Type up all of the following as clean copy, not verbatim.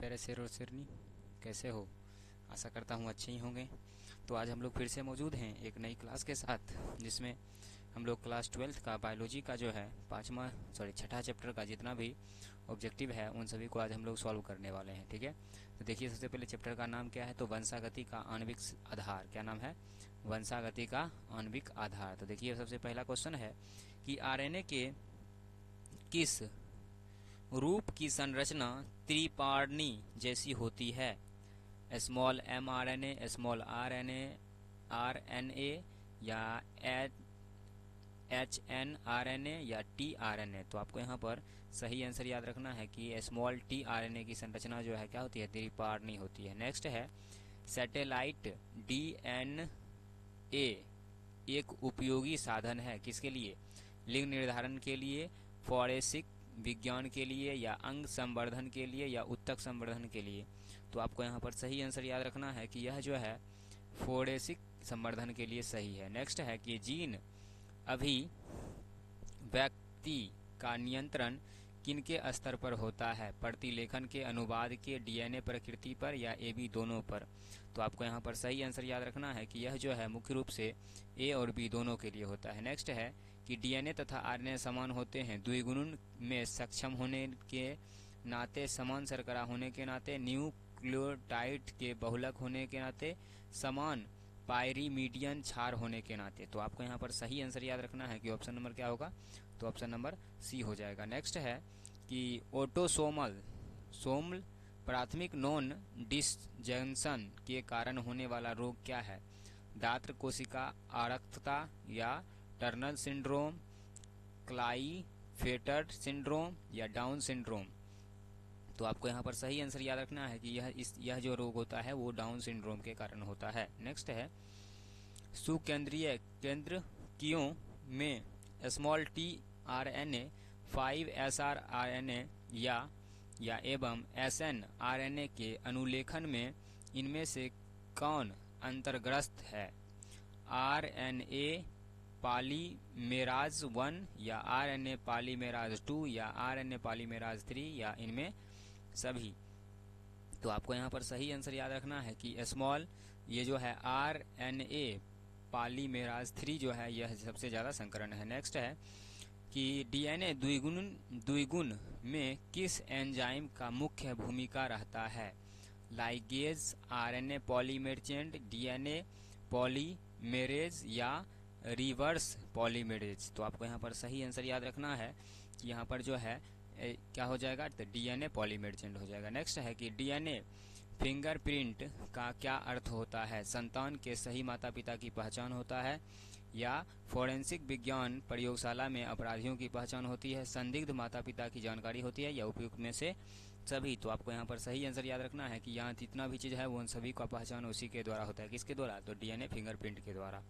प्यारे शेर और शेरनी, कैसे हो? आशा करता हूँ अच्छे ही होंगे। तो आज हम लोग फिर से मौजूद हैं एक नई क्लास के साथ, जिसमें हम लोग क्लास 12th का बायोलॉजी का जो है छठा चैप्टर का जितना भी ऑब्जेक्टिव है उन सभी को आज हम लोग सॉल्व करने वाले हैं। ठीक है, तो देखिए सबसे पहले चैप्टर का नाम क्या है, तो वंशागति का आणविक आधार। क्या नाम है? वंशागति का आणविक आधार। तो देखिए सबसे पहला क्वेश्चन है कि आरएनए के किस रूप की संरचना त्रिपार्णी जैसी होती है? Small m R N A, small R N A, या H N R N A, या टी आर एन ए। तो आपको यहाँ पर सही आंसर याद रखना है कि small T R N A की संरचना जो है क्या होती है, त्रिपार्णी होती है। नेक्स्ट है सैटेलाइट डी एन ए एक उपयोगी साधन है किसके लिए? लिंग निर्धारण के लिए, फॉरेंसिक विज्ञान के लिए, या अंग संवर्धन के लिए, या उत्तक संवर्धन के लिए। तो आपको यहाँ पर सही आंसर याद रखना है कि यह जो है फोरेंसिक संवर्धन के लिए सही है। नेक्स्ट है कि जीन अभिव्यक्ति का नियंत्रण किनके स्तर पर होता है? प्रतिलेखन के, अनुवाद के, डीएनए प्रकृति पर, या ए बी दोनों पर। तो आपको यहाँ पर सही आंसर याद रखना है कि यह जो है मुख्य रूप से ए और बी दोनों के लिए होता है। नेक्स्ट है कि डीएनए तथा आरएनए समान होते हैं द्विगुणन में सक्षम होने के नाते, समान शर्करा होने के नाते, न्यूक्लियोटाइड के बहुलक होने के नाते, समान पायरीमीडियन क्षार होने के नाते। तो आपको यहाँ पर सही आंसर याद रखना है कि ऑप्शन नंबर क्या होगा, तो ऑप्शन नंबर सी हो जाएगा। नेक्स्ट है कि ऑटोसोमल प्राथमिक नॉन डिसजंक्शन के कारण होने वाला रोग क्या है? दात्र कोशिका आरक्तता, या टर्नर सिंड्रोम, क्लाइफेटर सिंड्रोम, या डाउन सिंड्रोम। तो आपको यहाँ पर सही आंसर याद रखना है कि यह जो रोग होता है वो डाउन सिंड्रोम के कारण होता है। नेक्स्ट है सुकेंद्रीय केंद्रकियों में small T R N A, 5 S R R N A, या एवं S N R N A के अनुलेखन में इनमें से कौन अंतर्ग्रस्त है? आर एन ए पॉलीमेराज 1, या आर एन ए पॉलीमेराज 2, या आर एन ए पॉलीमेराज 3, या इनमें सभी। तो आपको यहाँ पर सही आंसर याद रखना है कि स्मॉल ये जो है आर एन ए पॉलीमेराज 3 जो है यह सबसे ज़्यादा संकरण है। नेक्स्ट है कि डीएनए द्विगुण में किस एंजाइम का मुख्य भूमिका रहता है? Ligase, RNA polymerase, DNA polymerase, या रिवर्स पॉलीमेरेज। तो आपको यहाँ पर सही आंसर याद रखना है कि यहाँ पर जो है क्या हो जाएगा, तो डीएनए पॉलीमेरेज हो जाएगा। नेक्स्ट है कि डीएनए फिंगरप्रिंट का क्या अर्थ होता है? संतान के सही माता पिता की पहचान होता है, या फोरेंसिक विज्ञान प्रयोगशाला में अपराधियों की पहचान होती है, संदिग्ध माता पिता की जानकारी होती है, या उपयुक्त में से सभी। तो आपको यहाँ पर सही आंसर याद रखना है कि यहाँ जितना भी चीज़ है वो उन सभी का पहचान उसी के द्वारा होता है। किसके द्वारा? तो डीएनए फिंगरप्रिंट के द्वारा।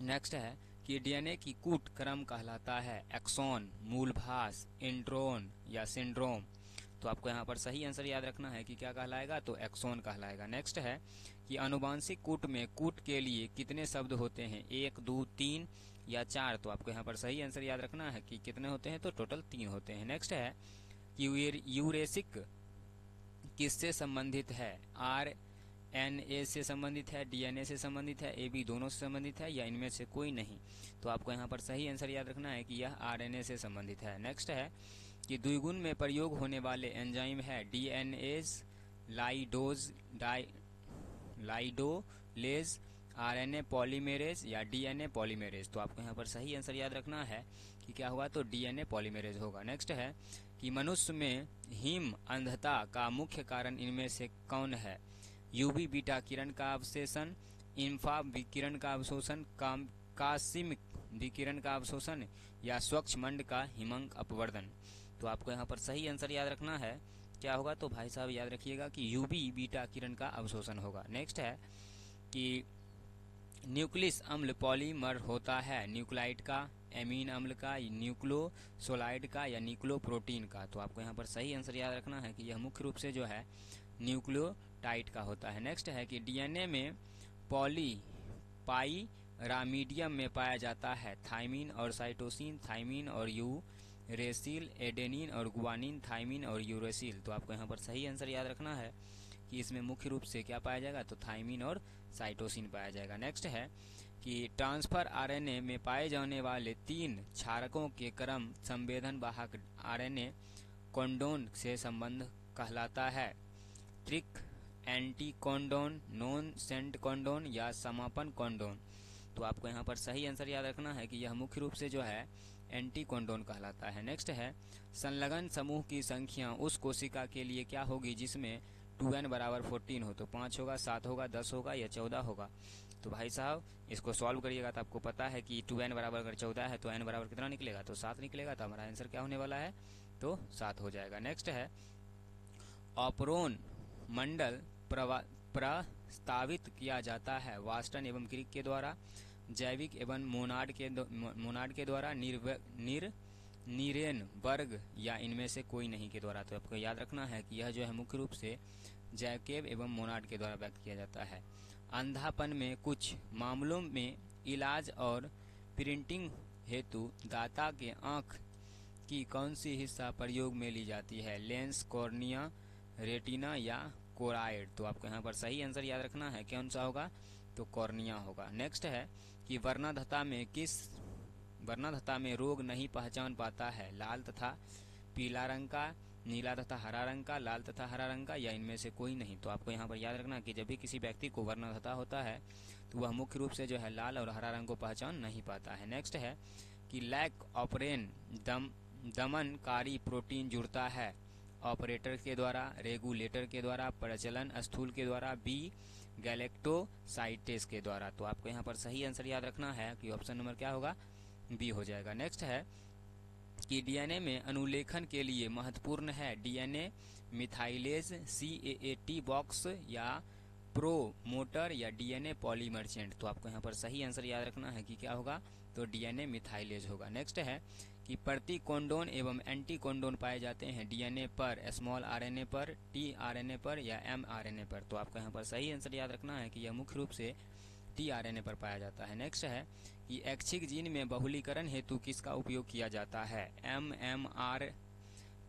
नेक्स्ट है कि डीएनए की कूट क्रम कहलाता है एक्सॉन, मूलभास, इंट्रोन, या सिंड्रोम। तो आपको यहाँ पर सही आंसर याद रखना है कि क्या कहलाएगा, तो एक्सॉन कहलाएगा। नेक्स्ट है कि अनुवांशिक कूट में कूट के लिए कितने शब्द होते हैं? 1, 2, 3, या 4। तो आपको यहाँ पर सही आंसर याद रखना है कि कितने होते हैं, तो टोटल 3 होते हैं। नेक्स्ट है कि यूरेसिक किससे संबंधित है? आर एन ए से संबंधित है, डीएनए से संबंधित है, ए बी दोनों से संबंधित है, या इनमें से कोई नहीं। तो आपको यहाँ पर सही आंसर याद रखना है कि यह आरएनए से संबंधित है। नेक्स्ट है कि द्विगुण में प्रयोग होने वाले एंजाइम है डीएनएज, लाइडोलेज, आरएनए पॉलीमेरेज, या डीएनए पॉलीमेरेज। तो आपको यहाँ पर सही आंसर याद रखना है कि क्या होगा, तो डीएनए पॉलीमेरेज होगा। नेक्स्ट है कि मनुष्य में हिम अंधता का मुख्य कारण इनमें से कौन है? यूवी बीटा किरण का अवशोषण, इंफ्रा विकिरण का अवशोषण, कासिमिक विकिरण का अवशोषण, या स्वच्छ मंड का हिमंग अपवर्तन। तो आपको यहाँ पर सही आंसर याद रखना है, क्या होगा, तो भाई साहब याद रखिएगा कि यूवी बीटा किरण का अवशोषण होगा। नेक्स्ट है कि न्यूक्लियस अम्ल पॉलीमर होता है न्यूक्लाइड का, एमीन अम्ल का, न्यूक्लोसोलाइड का, या न्यूक्लोप्रोटीन का। तो आपको यहाँ पर सही आंसर याद रखना है कि यह मुख्य रूप से जो है न्यूक्लियोटाइड का होता है। नेक्स्ट है कि डीएनए में पाइरामिडियम में पाया जाता है थाइमिन और साइटोसिन, थाइमिन और रेसिल, एडेनिन और गुआनिन, थाइमिन और यूरेसिल। तो आपको यहाँ पर सही आंसर याद रखना है कि इसमें मुख्य रूप से क्या पाया जाएगा, तो थाइमिन और साइटोसिन पाया जाएगा। नेक्स्ट है कि ट्रांसफर आरएनए में पाए जाने वाले 3 क्षारकों के क्रम संवेदन वाहक आरएनए कोडोन से संबंध कहलाता है। Trick, anti codon, nonsense codon या समापन कोडोन। तो आपको यहाँ पर सही आंसर याद रखना है कि यह मुख्य रूप से जो है एंटी कोडोन कहलाता है। नेक्स्ट है संलग्न समूह की संख्या उस कोशिका के लिए क्या होगी जिसमें 2n बराबर 14 हो, तो 5 होगा, 7 होगा, 10 होगा या 14 होगा। तो भाई साहब इसको सॉल्व करिएगा तो आपको पता है कि 2n बराबर अगर 14 है तो n बराबर कितना निकलेगा, तो 7 निकलेगा। तो हमारा आंसर क्या होने वाला है, तो 7 हो जाएगा। नेक्स्ट है ऑपरोन मंडल प्रस्तावित किया जाता है वास्टन एवं क्रिक के द्वारा, जैविक एवं मोनाड के द्वारा, नीरेनबर्ग या इनमें से कोई नहीं के द्वारा। तो आपको याद रखना है कि यह जो है मुख्य रूप से जैकेब एवं मोनाड के द्वारा व्यक्त किया जाता है। अंधापन में कुछ मामलों में इलाज और प्रिंटिंग हेतु दाता के आँख की कौन सी हिस्सा प्रयोग में ली जाती है, लेंस, कॉर्निया, रेटिना या कोराइड। तो आपको यहाँ पर सही आंसर याद रखना है कौन सा होगा, तो कॉर्निया होगा। नेक्स्ट है कि वर्णाधता में रोग नहीं पहचान पाता है, लाल तथा पीला रंग का, नीला तथा हरा रंग का, लाल तथा हरा रंग का या इनमें से कोई नहीं। तो आपको यहाँ पर याद रखना कि जब भी किसी व्यक्ति को वर्णाधता होता है तो वह मुख्य रूप से जो है लाल और हरा रंग को पहचान नहीं पाता है। नेक्स्ट है कि लैक ऑपरेन दमनकारी प्रोटीन जुड़ता है ऑपरेटर के द्वारा, रेगुलेटर के द्वारा, प्रचलन स्थूल के द्वारा, बी गैलेक्टोसाइटेस के द्वारा। तो आपको यहाँ पर सही आंसर याद रखना है कि ऑप्शन नंबर क्या होगा, बी हो जाएगा। नेक्स्ट है कि डीएनए में अनुलेखन के लिए महत्वपूर्ण है डीएनए मिथाइलेज, CAAT बॉक्स या प्रोमोटर या डीएनए पॉलीमर्चेंट। तो आपको यहाँ पर सही आंसर याद रखना है कि क्या होगा, तो डीएनए मिथाइलेज होगा। नेक्स्ट है कि प्रति कोडोन एवं एंटी कोडोन पाए जाते हैं डीएनए पर, स्मॉल आरएनए पर, टीआरएनए पर या एमआरएनए पर। तो आपको यहाँ पर सही आंसर याद रखना है कि यह मुख्य रूप से टीआरएनए पर पाया जाता है। नेक्स्ट है कि ऐच्छिक जीन में बहुलीकरण हेतु किसका उपयोग किया जाता है, MMR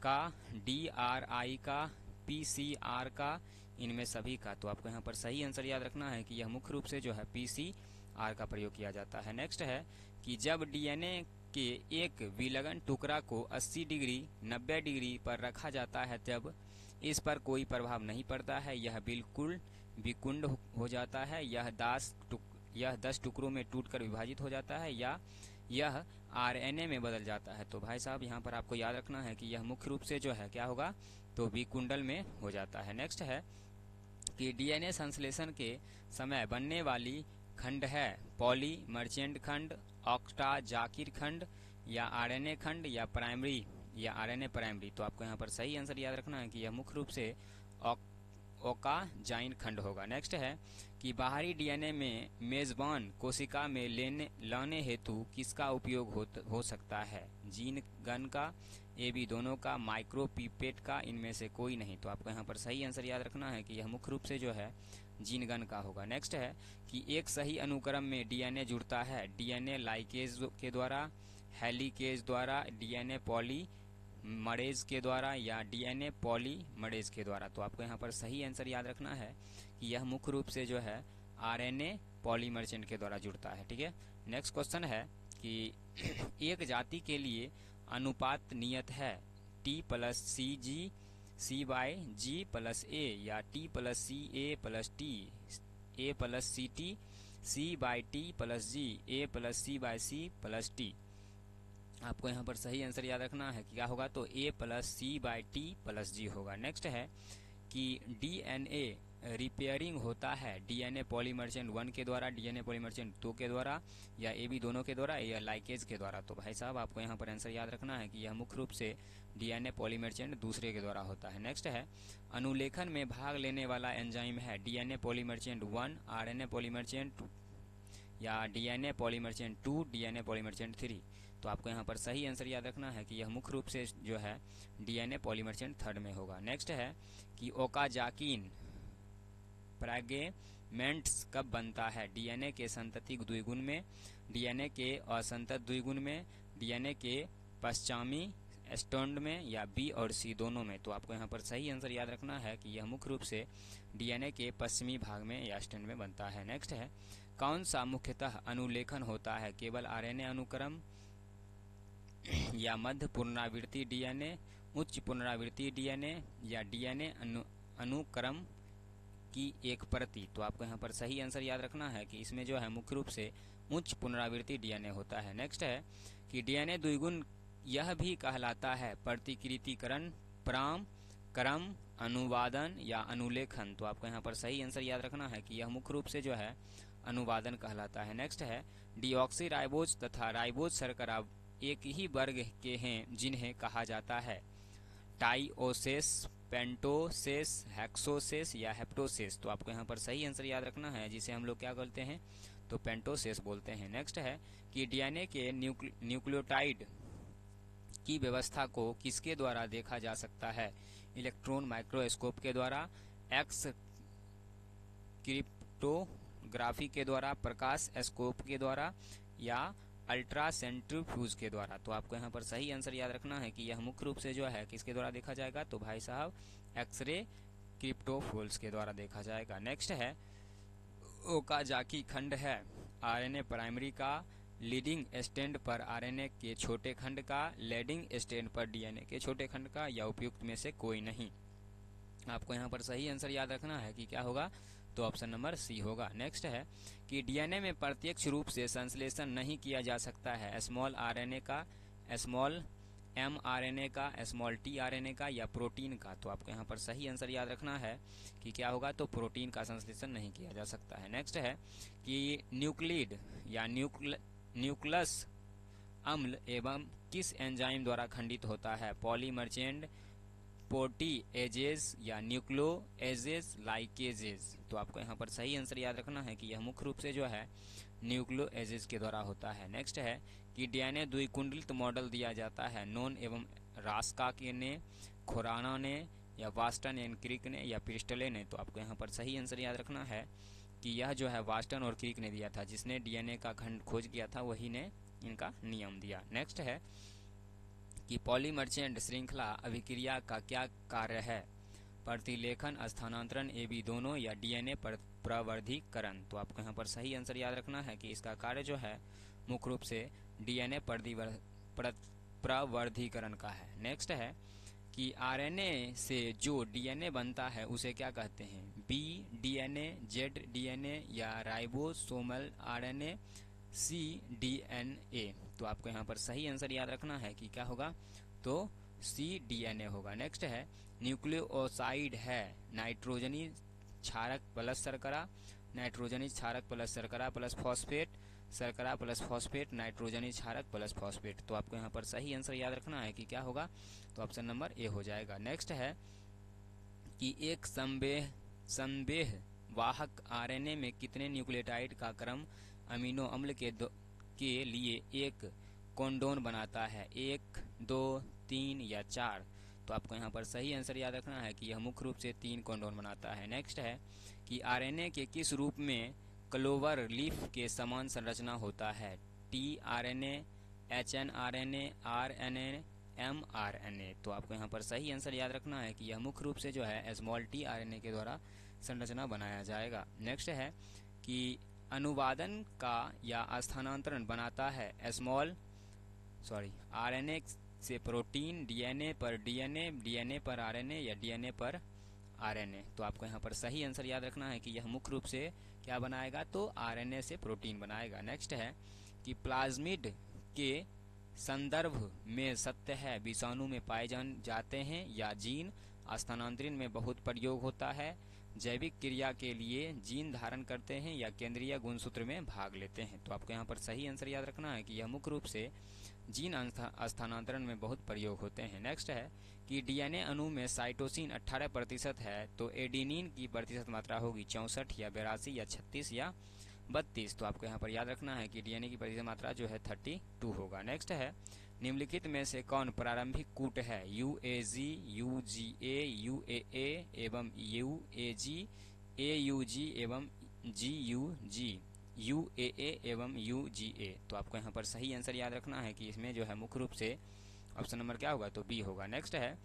का, DRI का, PCR का, इनमें सभी का। तो आपको यहाँ पर सही आंसर याद रखना है कि यह मुख्य रूप से जो है PCR का प्रयोग किया जाता है। नेक्स्ट है कि जब डीएनए के एक विलगन टुकड़ा को 80 डिग्री 90 डिग्री पर रखा जाता है तब इस पर कोई प्रभाव नहीं पड़ता है, यह बिल्कुल विकुंड हो जाता है, यह 10 टुकड़ों में टूटकर विभाजित हो जाता है या यह आरएनए में बदल जाता है। तो भाई साहब यहाँ पर आपको याद रखना है कि यह मुख्य रूप से जो है क्या होगा, तो विकुंडल में हो जाता है। नेक्स्ट है कि डीएनए संश्लेषण के समय बनने वाली खंड है पॉली मर्चेंट खंड, ऑक्टा जाकिर खंड या आरएनए खंड या प्राइमरी या आरएनए प्राइमरी। तो आपको यहाँ पर सही आंसर याद रखना है कि यह मुख्य रूप से ओकाजाइन खंड होगा। नेक्स्ट है कि बाहरी डीएनए में मेजबान कोशिका में लाने हेतु किसका उपयोग हो सकता है, जीन गन का, AB दोनों का, माइक्रोपिपेट का, इनमें से कोई नहीं। तो आपको यहाँ पर सही आंसर याद रखना है कि यह मुख्य रूप से जो है जीन गन का होगा। नेक्स्ट है कि एक सही अनुक्रम में डीएनए जुड़ता है डीएनए लाइकेज के द्वारा, हेलिकेज द्वारा, डीएनए पॉलीमरेज के द्वारा या डीएनए पॉलीमरेज के द्वारा। तो आपको यहाँ पर सही आंसर याद रखना है कि यह मुख्य रूप से जो है आरएनए पॉलीमर्चेंट के द्वारा जुड़ता है। ठीक है, नेक्स्ट क्वेश्चन है कि एक जाति के लिए अनुपात नियत है T+CG C/G + A या T+CA + T, A+CT C/T + G, A+C/C + T। आपको यहाँ पर सही आंसर याद रखना है कि क्या होगा, तो A+C/T + G होगा। नेक्स्ट है कि डीएनए रिपेयरिंग होता है डीएनए पॉलीमर्चेंट 1 के द्वारा, डीएनए पॉलीमर्चेंट 2 के द्वारा या AB दोनों के द्वारा या लाइकेज के द्वारा। तो भाई साहब आपको यहाँ पर आंसर याद रखना है कि यह मुख्य रूप से डीएनए पॉलीमर्चेंट दूसरे के द्वारा होता है। नेक्स्ट है अनुलेखन में भाग लेने वाला एंजाइम है डीएनए पॉलीमर्चेंट 1, आरएनए पॉलीमर्चेंट या डीएनए पॉलीमर्चेंट 2, डीएनए पॉलीमर्चेंट 3। तो आपको यहाँ पर सही आंसर याद रखना है कि यह मुख्य रूप से जो है डीएनए पॉलीमर्चेंट 3 में होगा। नेक्स्ट है कि ओकाजाकिन फ्रैगमेंट्स कब बनता है, डीएनए के संततिक द्विगुण में, डीएनए के असंतत द्विगुण में, डीएनए के पश्चामी स्टैंड में या बी और सी दोनों में। तो आपको यहाँ पर सही आंसर याद रखना है कि यह मुख्य रूप से डीएनए के पश्चिमी भाग में या स्टैंड में बनता है। नेक्स्ट है, कौन सा मुख्यतः अनुलेखन होता है, केवल आरएनए अनुक्रम या मध्य पुनरावृत्ति डीएनए, उच्च पुनरावृत्ति डीएनए या डीएनए अनुक्रम की एक प्रति। तो आपको यहाँ पर सही आंसर याद रखना है कि इसमें जो है मुख्य रूप से उच्च पुनरावृत्ति डीएनए होता है। नेक्स्ट है कि डीएनए द्विगुण यह भी कहलाता है प्रतिकृतिकरण, प्राम, क्रम, अनुवादन या अनुलेखन। तो आपको यहाँ पर सही आंसर याद रखना है कि यह मुख्य रूप से जो है अनुवादन कहलाता है। नेक्स्ट है, डीऑक्सी राइबोज तथा राइबोज शर्करा एक ही वर्ग के हैं जिन्हें कहा जाता है टाइओसेस, पेंटोसेस, हेक्सोसेस या हेप्टोसेस। तो आपको यहाँ पर सही आंसर याद रखना है, जिसे हम लोग क्या बोलते हैं, तो पेंटोसेस बोलते हैं। नेक्स्ट है कि डीएनए के न्यूक्लियोटाइड की व्यवस्था को किसके द्वारा देखा जा सकता है, इलेक्ट्रॉन माइक्रोस्कोप के द्वारा, एक्स क्रिप्टोग्राफी के द्वारा, प्रकाश स्कोप के द्वारा या अल्ट्रा सेंट्रीफ्यूज के द्वारा। तो आपको यहाँ पर सही आंसर याद रखना है कि यह मुख्य रूप से जो है किसके द्वारा देखा जाएगा, तो भाई साहब एक्सरे क्रिप्टोफोल्स के द्वारा देखा जाएगा। नेक्स्ट है, ओकाजाकी खंड है आरएनए प्राइमरी का, लीडिंग स्टैंड पर आरएनए के छोटे खंड का, लैडिंग स्टैंड पर डीएनए के छोटे खंड का या उपयुक्त में से कोई नहीं। आपको यहाँ पर सही आंसर याद रखना है कि क्या होगा, तो ऑप्शन नंबर सी होगा। नेक्स्ट है कि डीएनए में प्रत्यक्ष रूप से संश्लेषण नहीं किया जा सकता है, स्मॉल आरएनए का, स्मॉल एमआरएनए का, स्मॉल टीआरएनए का या प्रोटीन का। तो आपको यहाँ पर सही आंसर याद रखना है कि क्या होगा, तो प्रोटीन का संश्लेषण नहीं किया जा सकता है। नेक्स्ट है कि न्यूक्लिड या न्यूक्लियस अम्ल एवं किस एंजाइम द्वारा खंडित होता है, पॉलीमर्चेंट प्रोटीएजेज या न्यूक्लियोएजेज लाइकेजेज। तो आपको यहाँ पर सही आंसर याद रखना है कि यह मुख्य रूप से जो है न्यूक्लियोएजेज के द्वारा होता है। नेक्स्ट है कि डीएनए द्विकुंडलित मॉडल दिया जाता है नॉन एवं रास्का के ने, खुराना ने या वास्टन एंड क्रिक ने या प्रिस्टले ने। तो आपको यहाँ पर सही आंसर याद रखना है कि यह जो है वास्टन और क्रिक ने दिया था, जिसने डीएनए का खंड खोज किया था वही ने इनका नियम दिया। नेक्स्ट है कि पॉलीमर्चेंट श्रृंखला अभिक्रिया का क्या कार्य है, प्रतिलेखन, स्थानांतरण, एबी दोनों या डीएनए प्रवर्धीकरण। तो आपको यहाँ पर सही आंसर याद रखना है कि इसका कार्य जो है मुख्य रूप से डीएनए प्रवर्धीकरण का है। नेक्स्ट है कि आरएनए से जो डीएनए बनता है उसे क्या कहते हैं, बी डीएनए, जेड डीएनए या राइबोसोमल आरएनए, सी डीएनए। तो आपको यहाँ पर सही आंसर याद रखना है कि क्या होगा, तो सी डीएनए होगा। नेक्स्ट है न्यूक्लियोसाइड है नाइट्रोजनी क्षारक प्लस शर्करा, नाइट्रोजनी क्षारक प्लस शर्करा प्लस फॉस्फेट, शर्करा प्लस फॉस्फेट, नाइट्रोजनी क्षारक प्लस फॉस्फेट। तो आपको यहाँ पर सही आंसर याद रखना है कि क्या होगा, तो ऑप्शन नंबर ए हो जाएगा। नेक्स्ट है कि एक संवेह वाहक आरएनए में कितने न्यूक्लियोटाइड का क्रम अमीनो अम्ल के लिए एक कोडोन बनाता है, 1, 2, 3 या 4। तो आपको यहाँ पर सही आंसर याद रखना है कि यह मुख्य रूप से 3 कोडोन बनाता है। नेक्स्ट है कि आरएनए के किस रूप में क्लोवर लीफ के समान संरचना होता है, टीआरएनए, एचएनआरएनए, आरएनए, एमआरएनए। तो आपको यहाँ पर सही आंसर याद रखना है कि यह मुख्य रूप से जो है स्मॉल टीआरएनए के द्वारा संरचना बनाया जाएगा। नेक्स्ट है कि अनुवादन का या स्थानांतरण बनाता है आरएनए से प्रोटीन, डीएनए पर डीएनए, डीएनए पर आरएनए या डीएनए पर आरएनए। तो आपको यहाँ पर सही आंसर याद रखना है कि यह मुख्य रूप से क्या बनाएगा, तो आरएनए से प्रोटीन बनाएगा। नेक्स्ट है कि प्लाज्मिड के संदर्भ में सत्य है विषाणु में पाए जाते हैं या जीन स्थानांतरण में बहुत प्रयोग होता है, जैविक क्रिया के लिए जीन धारण करते हैं या केंद्रीय गुणसूत्र में भाग लेते हैं। तो आपको यहाँ पर सही आंसर याद रखना है कि यह मुख्य रूप से जीन स्थानांतरण में बहुत प्रयोग होते हैं। नेक्स्ट है कि डीएनए अणु में साइटोसिन 18% है, तो एडेनिन की प्रतिशत मात्रा होगी 64 या 82 या 36 या 32। तो आपको यहाँ पर याद रखना है कि डीएनए की प्रतिशत मात्रा जो है 32 होगा। नेक्स्ट है निम्नलिखित में से कौन प्रारंभिक कूट है, यूएजी, यूजीए, यूएए एवं यूएजी, एयूजी एवं जीयूजी, यूएए एवं यूजीए। तो आपको यहाँ पर सही आंसर याद रखना है कि इसमें जो है मुख्य रूप से ऑप्शन नंबर क्या होगा, तो बी होगा। नेक्स्ट है,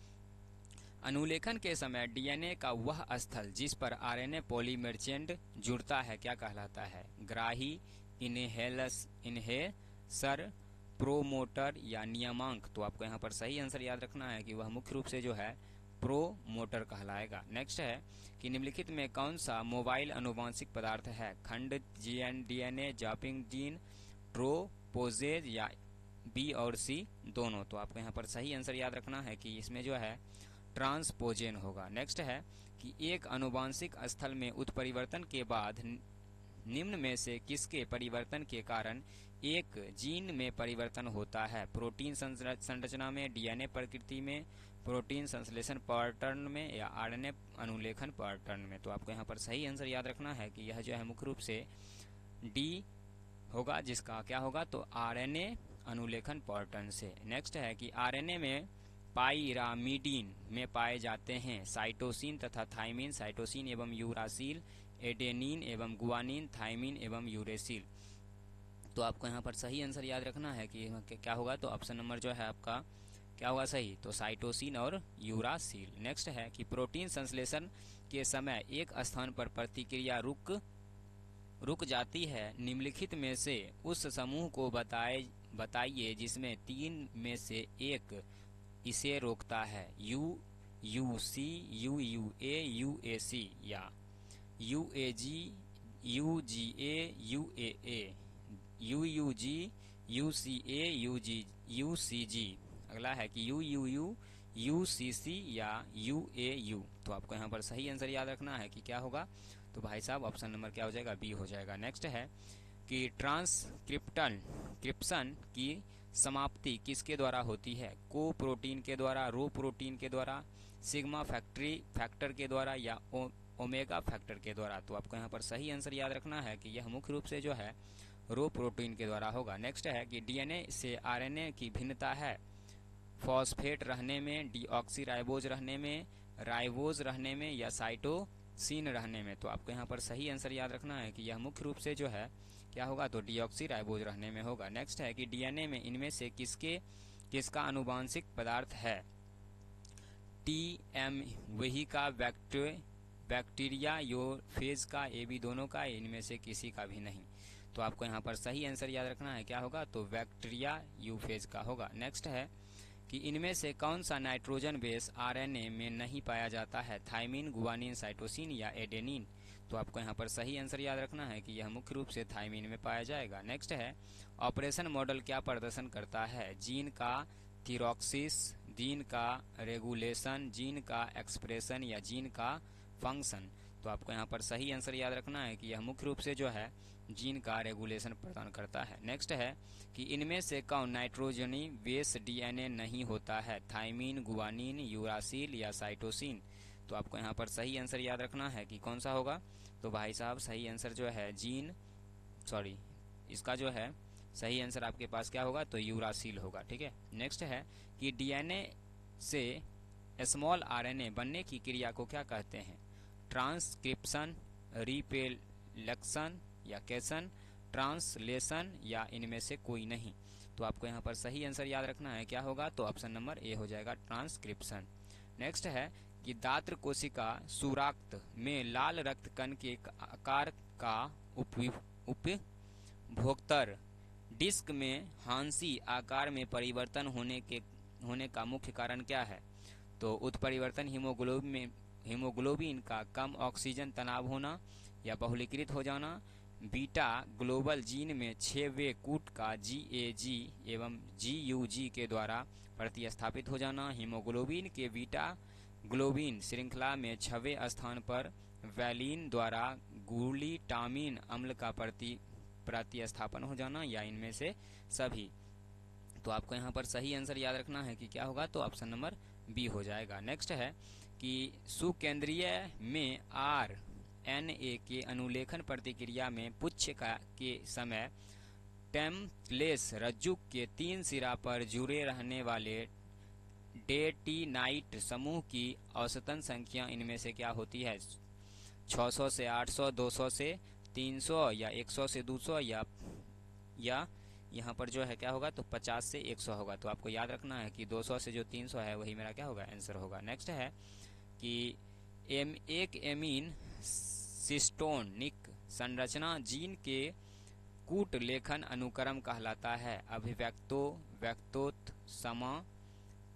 अनुलेखन के समय डीएनए का वह स्थल जिस पर आरएनए पॉलीमर्चेंट जुड़ता है क्या कहलाता है? ग्राही, इन्हेसर, प्रोमोटर या नियमांक? तो आपको यहाँ पर सही आंसर याद रखना है कि वह मुख्य रूप से जो है प्रोमोटर कहलाएगा। नेक्स्ट है कि निम्नलिखित में कौन सा मोबाइल अनुवांशिक पदार्थ है? खंड, डीएनए, जापिंग जीन, ट्रोपोजेज या बी और सी दोनों? तो आपको यहाँ पर सही आंसर याद रखना है कि इसमें जो है ट्रांसपोजेन होगा। नेक्स्ट है कि एक अनुवांशिक स्थल में उत्परिवर्तन के बाद निम्न में से किसके परिवर्तन के कारण एक जीन में परिवर्तन होता है? प्रोटीन संरचना में, डीएनए प्रकृति में, प्रोटीन संश्लेषण पैटर्न में या आरएनए अनुलेखन पैटर्न में? तो आपको यहाँ पर सही आंसर याद रखना है कि यह जो है मुख्य रूप से डी होगा, जिसका क्या होगा, तो आरएनए अनुलेखन पैटर्न से। नेक्स्ट है कि आरएनए में पाइरामिडीन में पाए जाते हैं साइटोसिन तथा थाइमिन, साइटोसिन एवं यूरासिल, एडेनिन एवं गुआनिन, थाइमिन एवं यूरेसिल? तो आपको यहाँ पर सही आंसर याद रखना है कि क्या होगा, तो ऑप्शन नंबर जो है आपका क्या होगा सही, तो साइटोसिन और यूरासिल। नेक्स्ट है कि प्रोटीन संश्लेषण के समय एक स्थान पर प्रतिक्रिया रुक जाती है, निम्नलिखित में से उस समूह को बताइए जिसमें तीन में से एक इसे रोकता है? यूसी, यूए, यूएसी या UAG, UGA, UAA, UUG, UCA, UCG? अगला है कि यूयूयू, यूसीसी या यूएयू? तो आपको यहाँ पर सही आंसर याद रखना है कि क्या होगा, तो भाई साहब ऑप्शन नंबर क्या हो जाएगा, बी हो जाएगा। नेक्स्ट है कि ट्रांसक्रिप्शन की समाप्ति किसके द्वारा होती है? को प्रोटीन के द्वारा, रो प्रोटीन के द्वारा, सिग्मा फैक्टर के द्वारा या ओमेगा फैक्टर के द्वारा? तो आपको यहाँ पर सही आंसर याद रखना है कि यह मुख्य रूप से जो है रो प्रोटीन के द्वारा होगा। नेक्स्ट है कि डीएनए से आरएनए की भिन्नता है? फॉस्फेट रहने में, डीऑक्सीराइबोज रहने में, राइबोज रहने में या साइटोसिन रहने में? तो आपको यहाँ पर सही आंसर याद रखना है कि यह मुख्य रूप से जो है क्या होगा, तो डीऑक्सीराइबोज रहने में होगा। नेक्स्ट है कि डीएनए में इनमें से किसका अनुवांशिक पदार्थ है? टीएम वही का, बैक्टीरिया यूफेज का, ए बी दोनों का, इनमें से किसी का भी नहीं? तो आपको यहाँ पर सही आंसर याद रखना है क्या होगा, तो बैक्टीरिया यूफेज का होगा। नेक्स्ट है कि इनमें से कौन सा नाइट्रोजन बेस आरएनए में नहीं पाया जाता है? थाइमिन, गुआनिन, साइटोसिन या एडेनिन? तो आपको यहाँ पर सही आंसर याद रखना है कि यह मुख्य रूप से थाइमिन में पाया जाएगा। नेक्स्ट है ऑपरेशन मॉडल क्या प्रदर्शन करता है? जीन का थीरोक्सिस, जीन का रेगुलेशन, जीन का एक्सप्रेशन या जीन का फंक्शन? तो आपको यहाँ पर सही आंसर याद रखना है कि यह मुख्य रूप से जो है जीन का रेगुलेशन प्रदान करता है। नेक्स्ट है कि इनमें से कौन नाइट्रोजनी बेस डीएनए नहीं होता है? थाइमिन, गुआनिन, यूरासिल या साइटोसिन? तो आपको यहाँ पर सही आंसर याद रखना है कि कौन सा होगा, तो भाई साहब सही आंसर जो है इसका जो है सही आंसर आपके पास क्या होगा, तो यूरासिल होगा। ठीक है। नेक्स्ट है कि डीएनए से स्मॉल आरएनए बनने की क्रिया को क्या कहते हैं? ट्रांसक्रिप्शन, रिप्लेक्शन या कैसन, ट्रांसलेशन या इनमें से कोई नहीं? तो आपको यहाँ पर सही आंसर याद रखना है क्या होगा, तो ऑप्शन नंबर ए हो जाएगा, ट्रांसक्रिप्शन। नेक्स्ट है कि दात्र कोशिका सुराक्त में लाल रक्त कण के आकार का उपभोक्तर डिस्क में हांसी आकार में परिवर्तन होने का मुख्य कारण क्या है? तो उत्परिवर्तन हीमोग्लोबिन का कम ऑक्सीजन तनाव होना या बहुलीकृत हो जाना, बीटा ग्लोबल जीन में 6वें कूट का GAG एवं GUG के द्वारा प्रतिस्थापित हो जाना, हीमोग्लोबिन के बीटा ग्लोबिन श्रृंखला में 6वें स्थान पर वैलिन द्वारा ग्लूटामिन अम्ल का प्रतिस्थापन हो जाना या इनमें से सभी? तो आपको यहाँ पर सही आंसर याद रखना है कि क्या होगा, तो ऑप्शन नंबर बी हो जाएगा। नेक्स्ट है कि सुकेंद्रीय में RNA के अनुलेखन प्रतिक्रिया में पुच्छ के समय टेम्पलेस रज्जु के 3 सिरा पर जुड़े रहने वाले डेटिनाइट समूह की औसतन संख्या इनमें से क्या होती है? 600 से 800, 200 से 300 या 100 से 200 या यहाँ पर जो है क्या होगा, तो 50 से 100 होगा। तो आपको याद रखना है कि 200 से जो 300 है वही मेरा क्या होगा, आंसर होगा। नेक्स्ट है कि एक एमीन सिस्टोनिक संरचना जीन के कूट लेखन अनुक्रम कहलाता है। अभिव्यक्तो, व्यक्तोत, समा,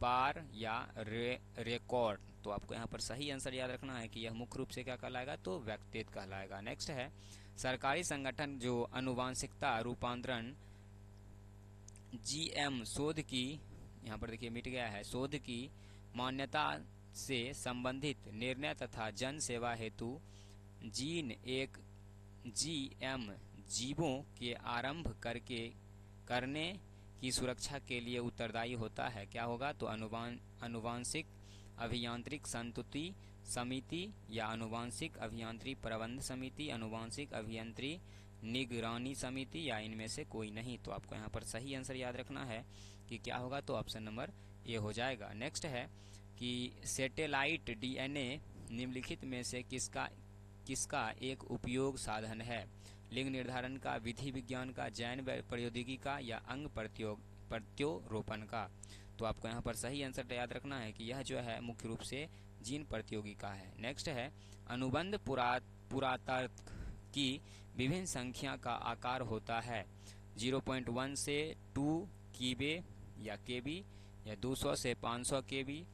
पार या रिकॉर्ड। तो आपको यहाँ पर सही आंसर याद रखना है कि यह मुख्य रूप से क्या कहलाएगा, तो व्यक्तित कहलाएगा। नेक्स्ट है सरकारी संगठन जो अनुवांशिकता रूपांतरण जीएम शोध की, यहाँ पर देखिए मिट गया है, शोध की मान्यता से संबंधित निर्णय तथा जन सेवा हेतु जीन एक जीएम जीवों के आरंभ करने की सुरक्षा के लिए उत्तरदायी होता है। क्या होगा, तो अनुवांशिक अभियांत्रिक संतुति समिति या अनुवांशिक अभियांत्रिक प्रबंध समिति, अनुवांशिक अभियांत्रिक निगरानी समिति या इनमें से कोई नहीं। तो आपको यहाँ पर सही आंसर याद रखना है कि क्या होगा, तो ऑप्शन नंबर ए हो जाएगा। नेक्स्ट है कि सैटेलाइट डीएनए निम्नलिखित में से किसका एक उपयोग साधन है। लिंग निर्धारण का, विधि विज्ञान का, जैन प्रौद्योगिकी का या अंग प्रत्यारोपण का। तो आपको यहाँ पर सही आंसर याद रखना है कि यह जो है मुख्य रूप से जीन प्रौद्योगिकी है। नेक्स्ट है अनुबंध पुरातत्व की विभिन्न संख्या का आकार होता है 0.1 से 2 कीबे या केबी, या 200 से 500 केबी,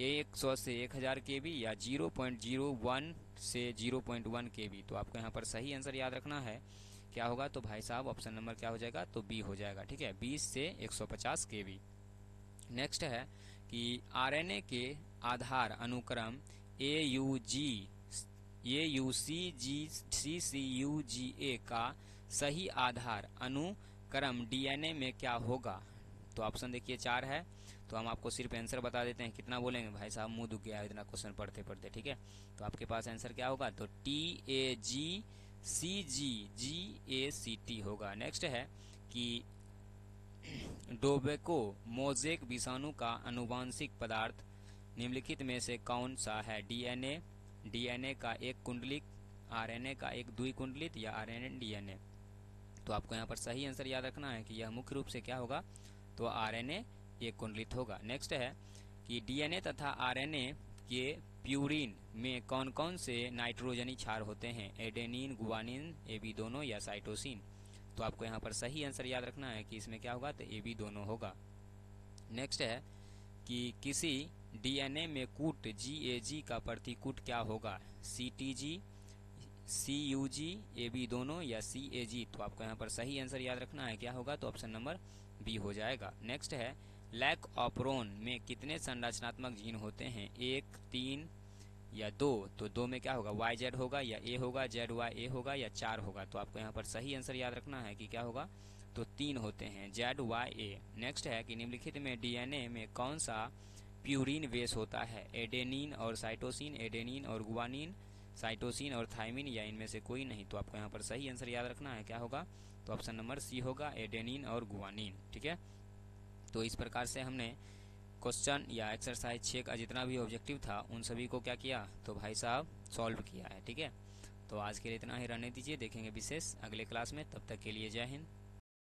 100 से 1000 केबी, या 0.01 से 0.1 केबी। तो आपको यहाँ पर सही आंसर याद रखना है क्या होगा, तो भाई साहब ऑप्शन नंबर क्या हो जाएगा, तो बी हो जाएगा। ठीक है, 20 से 150 केबी। नेक्स्ट है कि आरएनए के आधार अनुक्रम AUCGCCUGA का सही आधार अनुक्रम डीएनए में क्या होगा। तो ऑप्शन देखिए 4 है, तो हम आपको सिर्फ आंसर बता देते हैं। कितना बोलेंगे भाई साहब, मुंह दुख गया इतना क्वेश्चन पढ़ते पढ़ते। ठीक है, तो आपके पास आंसर क्या होगा, तो TAGCGGACT होगा। नेक्स्ट है कि टोबैको मोज़ेक विषाणु का आनुवंशिक पदार्थ निम्नलिखित में से कौन सा है। डीएनए का एक कुंडलिक, आरएनए का एक द्विकुंडलित, या आरएनए डीएनए। तो आपको यहाँ पर सही आंसर याद रखना है कि यह मुख्य रूप से क्या होगा, तो आरएनए एक कुंडलित होगा। नेक्स्ट है कि डीएनए तथा आरएनए के प्यूरिन में कौन कौन से नाइट्रोजनी क्षार होते हैं। एडेनिन, गुआनिन, एबी दोनों, या साइटोसिन। तो आपको यहाँ पर सही आंसर याद रखना है कि इसमें क्या होगा, तो एबी दोनों होगा। नेक्स्ट है कि किसी डीएनए में कूट जीएजी का प्रतिकूट क्या होगा। सीटीजी, सीयूजी, एबी दोनों, या सीएजी। तो आपको यहाँ पर सही आंसर याद रखना है क्या होगा, तो ऑप्शन नंबर बी हो जाएगा। नेक्स्ट है लैक ऑपरोन में कितने संरचनात्मक जीन होते हैं, 1, 3 या 2। तो 2 में क्या होगा, YZ होगा, या A होगा, ZYA होगा, या 4 होगा। तो आपको यहाँ पर सही आंसर याद रखना है कि क्या होगा, तो 3 होते हैं, ZYA। नेक्स्ट है कि निम्नलिखित में डीएनए में कौन सा प्यूरिन बेस होता है। एडेनिन और साइटोसिन, एडेनिन और गुआनिन, साइटोसिन और थाइमिन, या इनमें से कोई नहीं। तो आपको यहाँ पर सही आंसर याद रखना है क्या होगा, तो ऑप्शन नंबर सी होगा, एडेनिन और गुआनिन। ठीक है, तो इस प्रकार से हमने क्वेश्चन या एक्सरसाइज 6 का जितना भी ऑब्जेक्टिव था उन सभी को क्या किया, तो भाई साहब सॉल्व किया है। ठीक है, तो आज के लिए इतना ही रहने दीजिए, देखेंगे विशेष अगले क्लास में। तब तक के लिए जय हिंद।